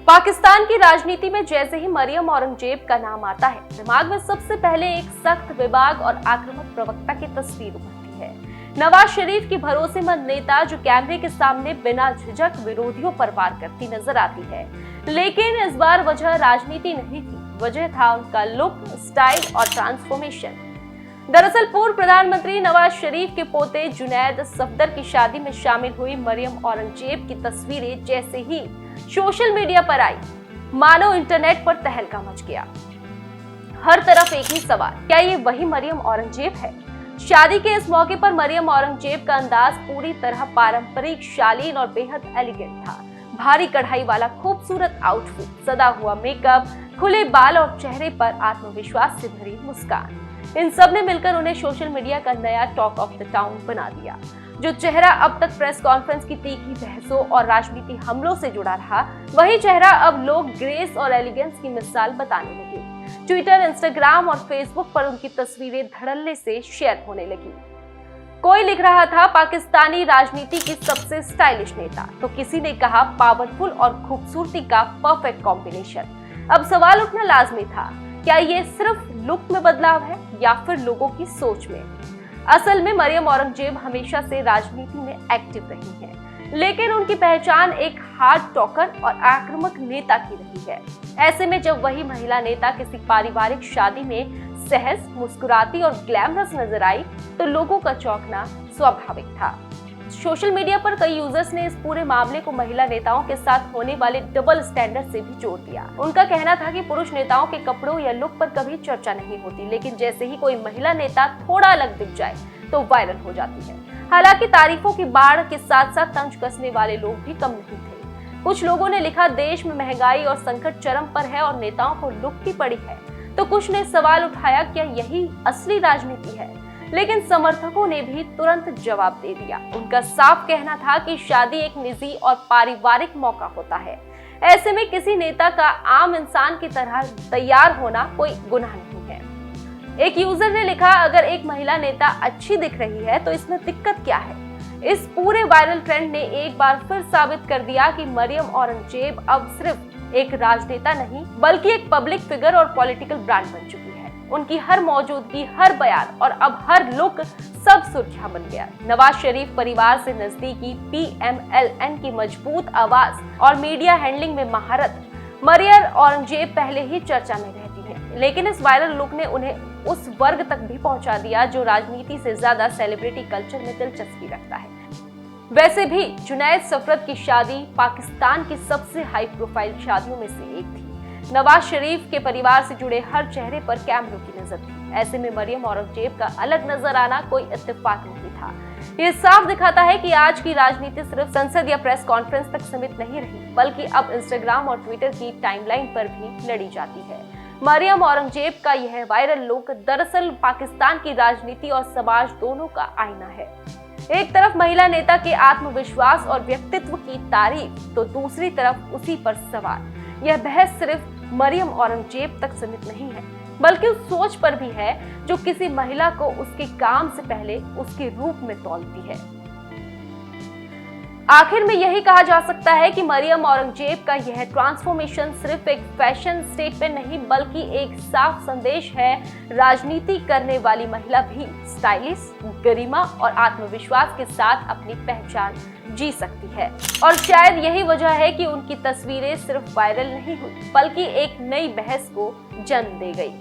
पाकिस्तान की राजनीति में जैसे ही मरियम औरंगजेब का नाम आता है, दिमाग में सबसे पहले एक सख्त विभाग और आक्रामक प्रवक्ता की तस्वीर उभरती है। नवाज शरीफ की भरोसेमंद नेता जो कैमरे के सामने बिना झिझक विरोधियों पर वार करती नजर आती है। लेकिन इस बार वजह राजनीति नहीं थी, वजह था उनका लुक, स्टाइल और ट्रांसफॉर्मेशन। दरअसल पूर्व प्रधानमंत्री नवाज शरीफ के पोते जुनैद सफदर की शादी में शामिल हुई मरियम औरंगजेब की तस्वीरें जैसे ही सोशल मीडिया पर आई, मानो इंटरनेट पर तहलका मच गया। हर तरफ एक ही सवाल, क्या ये वही मरियम औरंगजेब है? शादी के इस मौके पर मरियम औरंगजेब का अंदाज पूरी तरह पारंपरिक, शालीन और बेहद एलिगेंट था। भारी कढ़ाई वाला खूबसूरत आउटफिट, सदा हुआ मेकअप, खुले बाल और चेहरे पर आत्मविश्वास से भरी मुस्कान, इन सब ने मिलकर उन्हें सोशल मीडिया का नया टॉक ऑफ द टाउन बना दिया। जो चेहरा अब तक प्रेस कॉन्फ्रेंस की तीखी बहसों और राजनीति हमलों से जुड़ा रहा, वही चेहरा अब लोग ग्रेस और एलिगेंस की मिसाल बताने लगे। ट्विटर, इंस्टाग्राम और फेसबुक पर उनकी तस्वीरें धड़ल्ले से शेयर होने लगी। कोई लिख रहा था पाकिस्तानी राजनीति की सबसे स्टाइलिश नेता, तो किसी ने कहा पावरफुल और खूबसूरती का परफेक्ट कॉम्बिनेशन। अब सवाल उठना लाजमी था, क्या ये सिर्फ लुक में बदलाव है या फिर लोगों की सोच में? असल में मरियम औरंगजेब हमेशा से राजनीति में एक्टिव रही हैं, लेकिन उनकी पहचान एक हार्ड टॉकर और आक्रामक नेता की रही है। ऐसे में जब वही महिला नेता किसी पारिवारिक शादी में सहज, मुस्कुराती और ग्लैमरस नजर आई, तो लोगों का चौंकना स्वाभाविक था। सोशल मीडिया पर कई यूजर्स ने इस पूरे मामले को महिला नेताओं के साथ होने वाले डबल स्टैंडर्ड से भी जोड़ दिया। उनका कहना था कि पुरुष नेताओं के कपड़ों या लुक पर कभी चर्चा नहीं होती, लेकिन जैसे ही कोई महिला नेता थोड़ा अलग दिख जाए तो वायरल हो जाती है। हालांकि तारीफों की बाढ़ के साथ साथ तंज कसने वाले लोग भी कम नहीं थे। कुछ लोगों ने लिखा, देश में महंगाई और संकट चरम पर है और नेताओं को लुक की पड़ी है। तो कुछ ने सवाल उठाया, क्या यही असली राजनीति है? लेकिन समर्थकों ने भी तुरंत जवाब दे दिया। उनका साफ कहना था कि शादी एक निजी और पारिवारिक मौका होता है। ऐसे में किसी नेता का आम इंसान की तरह तैयार होना कोई गुनाह नहीं है। एक यूजर ने लिखा, अगर एक महिला नेता अच्छी दिख रही है तो इसमें दिक्कत क्या है? इस पूरे वायरल ट्रेंड ने एक बार फिर साबित कर दिया कि मरियम औरंगजेब अब सिर्फ एक राजनेता नहीं, बल्कि एक पब्लिक फिगर और पॉलिटिकल ब्रांड बन चुकी है। उनकी हर मौजूदगी, हर बयान और अब हर लुक सब सुर्खियां बन गया। नवाज शरीफ परिवार से नजदीकी, PMLN की मजबूत आवाज और मीडिया हैंडलिंग में महारत, मरियम औरंगजेब पहले ही चर्चा में रहती है। लेकिन इस वायरल लुक ने उन्हें उस वर्ग तक भी पहुंचा दिया जो राजनीति से ज्यादा सेलिब्रिटी कल्चर में दिलचस्पी रखता है। वैसे भी जुनैद सफदर की शादी पाकिस्तान की सबसे हाई प्रोफाइल शादियों में से एक थी। नवाज शरीफ के परिवार से जुड़े हर चेहरे पर कैमरों की नजर थी। ऐसे में मरियम औरंगजेब का अलग नजर आना कोई इत्तेफाक नहीं था। ये साफ दिखाता है कि आज की राजनीति सिर्फ संसद या प्रेस कॉन्फ्रेंस तक सीमित नहीं रही, बल्कि अब इंस्टाग्राम और ट्विटर की टाइमलाइन पर भी लड़ी जाती है। मरियम औरंगजेब का यह वायरल लुक दरअसल पाकिस्तान की राजनीति और समाज दोनों का आईना है। एक तरफ महिला नेता के आत्मविश्वास और व्यक्तित्व की तारीफ, तो दूसरी तरफ उसी पर सवाल। यह बहस सिर्फ मरियम औरंगजेब तक सीमित नहीं है, बल्कि उस सोच पर भी है जो किसी महिला को उसके काम से पहले उसके रूप में तौलती है। आखिर में यही कहा जा सकता है कि मरियम औरंगजेब का यह ट्रांसफॉर्मेशन सिर्फ एक फैशन स्टेटमेंट नहीं, बल्कि एक साफ संदेश है। राजनीति करने वाली महिला भी स्टाइलिश, गरिमा और आत्मविश्वास के साथ अपनी पहचान जी सकती है। और शायद यही वजह है कि उनकी तस्वीरें सिर्फ वायरल नहीं हुई, बल्कि एक नई बहस को जन्म दे गई।